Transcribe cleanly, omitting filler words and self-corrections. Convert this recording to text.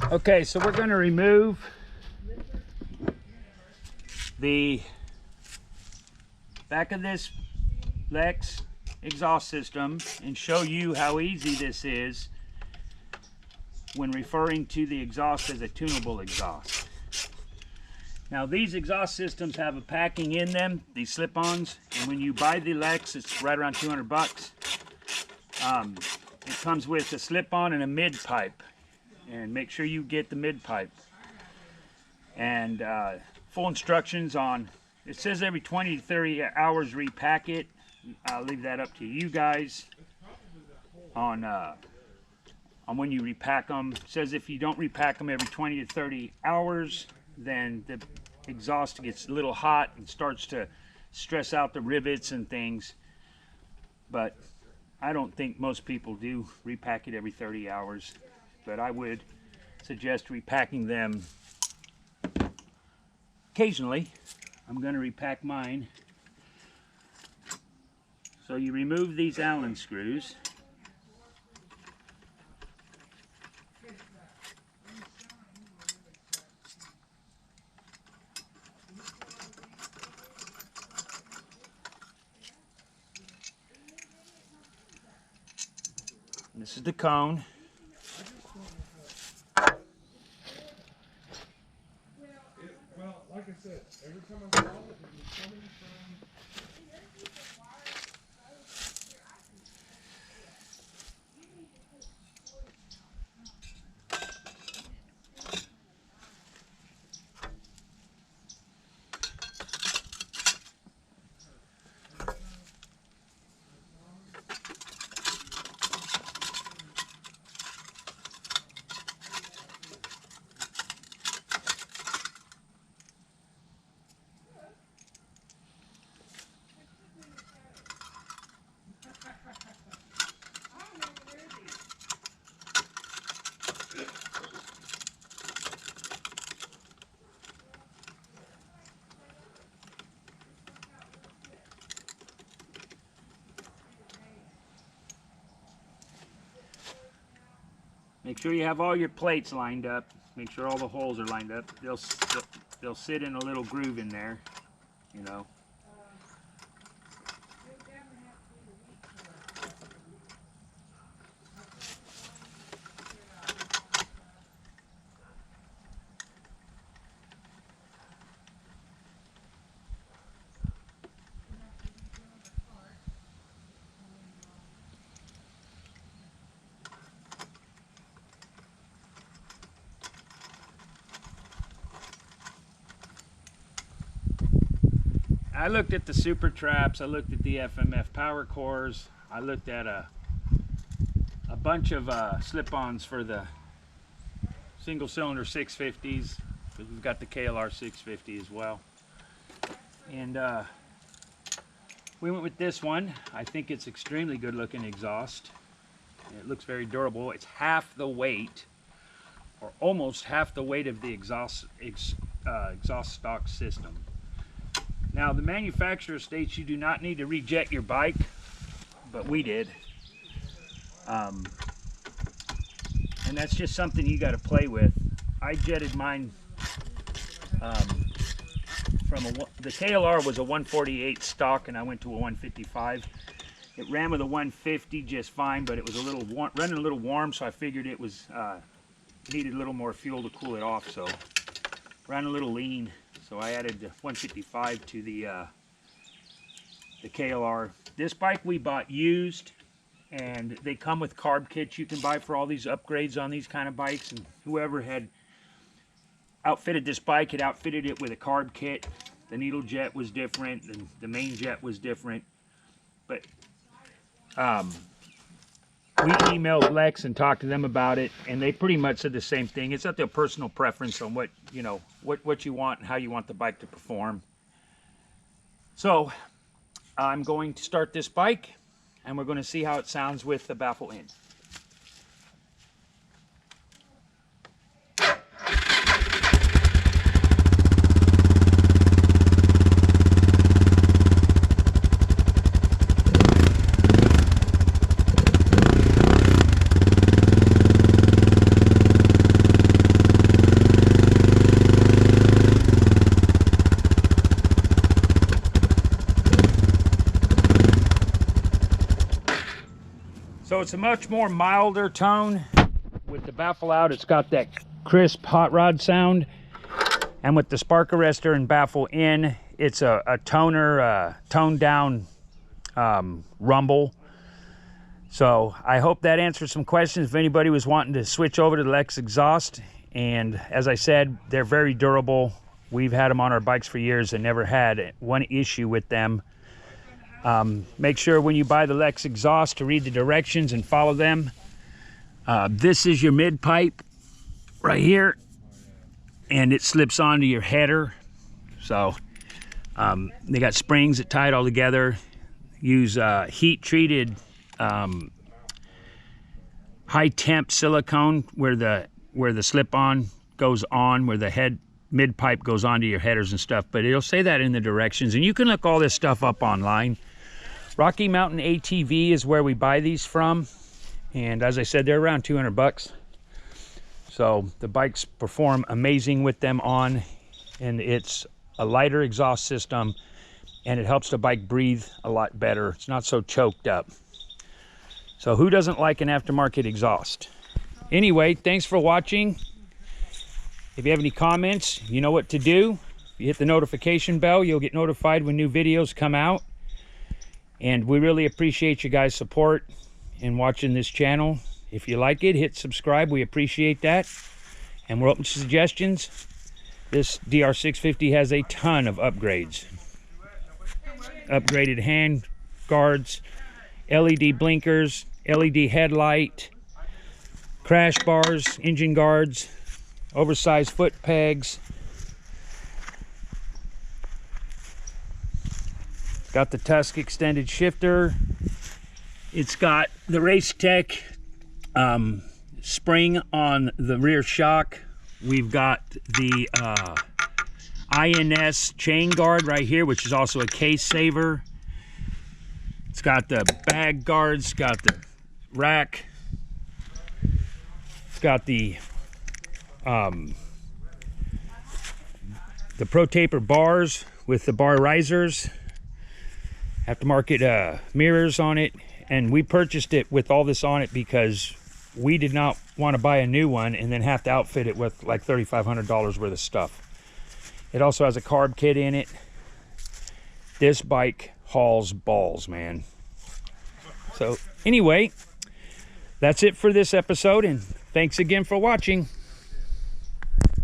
Okay, so we're going to remove the back of this Lexx exhaust system and show you how easy this is when referring to the exhaust as a tunable exhaust. Now these exhaust systems have a packing in them, these slip-ons, and when you buy the Lexx, it's right around 200 bucks. It comes with a slip-on and a mid pipe, and make sure you get the mid pipe. And full instructions on, it says every 20 to 30 hours repack it. I'll leave that up to you guys on when you repack them. It says if you don't repack them every 20 to 30 hours, then the exhaust gets a little hot and starts to stress out the rivets and things. But I don't think most people do repack it every 30 hours. But I would suggest repacking them occasionally. I'm going to repack mine. So you remove these Allen screws. This is the cone. Well, like I said, every time I call it, it's coming from. Make sure you have all your plates lined up. Make sure all the holes are lined up. They'll sit in a little groove in there, you know. I looked at the super traps, I looked at the FMF power cores, I looked at a bunch of slip-ons for the single cylinder 650s, because we've got the KLR 650 as well. And we went with this one. I think it's extremely good looking exhaust. It looks very durable. It's half the weight, or almost half the weight of the exhaust stock system. Now the manufacturer states you do not need to rejet your bike, but we did. And that's just something you got to play with. I jetted mine from the KLR was a 148 stock, and I went to a 155. It ran with a 150 just fine, but it was a little warm, running a little warm, so I figured it was needed a little more fuel to cool it off. So ran a little lean. So I added the 155 to the KLR. This bike we bought used, and they come with carb kits you can buy for all these upgrades on these kind of bikes. And whoever had outfitted this bike had outfitted it with a carb kit. The needle jet was different, and the main jet was different. But we emailed Lexx and talked to them about it, and they pretty much said the same thing. It's up to their personal preference on what you want and how you want the bike to perform. So I'm going to start this bike, and we're going to see how it sounds with the baffle in. So it's a much more milder tone. With the baffle out, it's got that crisp hot rod sound. And with the spark arrestor and baffle in, it's a toner, toned down rumble. So I hope that answers some questions if anybody was wanting to switch over to the Lexx exhaust. And as I said, they're very durable. We've had them on our bikes for years and never had one issue with them. Make sure when you buy the Lexx exhaust to read the directions and follow them. This is your mid pipe right here, and it slips onto your header. So they got springs that tie it all together. Use heat treated high temp silicone where the slip on goes on, where the mid pipe goes onto your headers and stuff. But it'll say that in the directions, and you can look all this stuff up online. Rocky Mountain ATV is where we buy these from, and as I said, they're around 200 bucks. So the bikes perform amazing with them on, and it's a lighter exhaust system, and it helps the bike breathe a lot better. It's not so choked up. So who doesn't like an aftermarket exhaust? Anyway, thanks for watching. If you have any comments, you know what to do. If you hit the notification bell, you'll get notified when new videos come out. And we really appreciate you guys' support in watching this channel. If you like it, hit subscribe. We appreciate that. And we're open to suggestions. This DR650 has a ton of upgrades. Upgraded hand guards, LED blinkers, LED headlight, crash bars, engine guards, oversized foot pegs. Got the Tusk extended shifter. It's got the Race Tech spring on the rear shock. We've got the INS chain guard right here, which is also a case saver. It's got the bag guards, got the rack. It's got the Pro Taper bars with the bar risers. Aftermarket mirrors on it, and we purchased it with all this on it because we did not want to buy a new one and then have to outfit it with like $3,500 worth of stuff. It also has a carb kit in it. This bike hauls balls, man. So anyway, that's it for this episode, and thanks again for watching.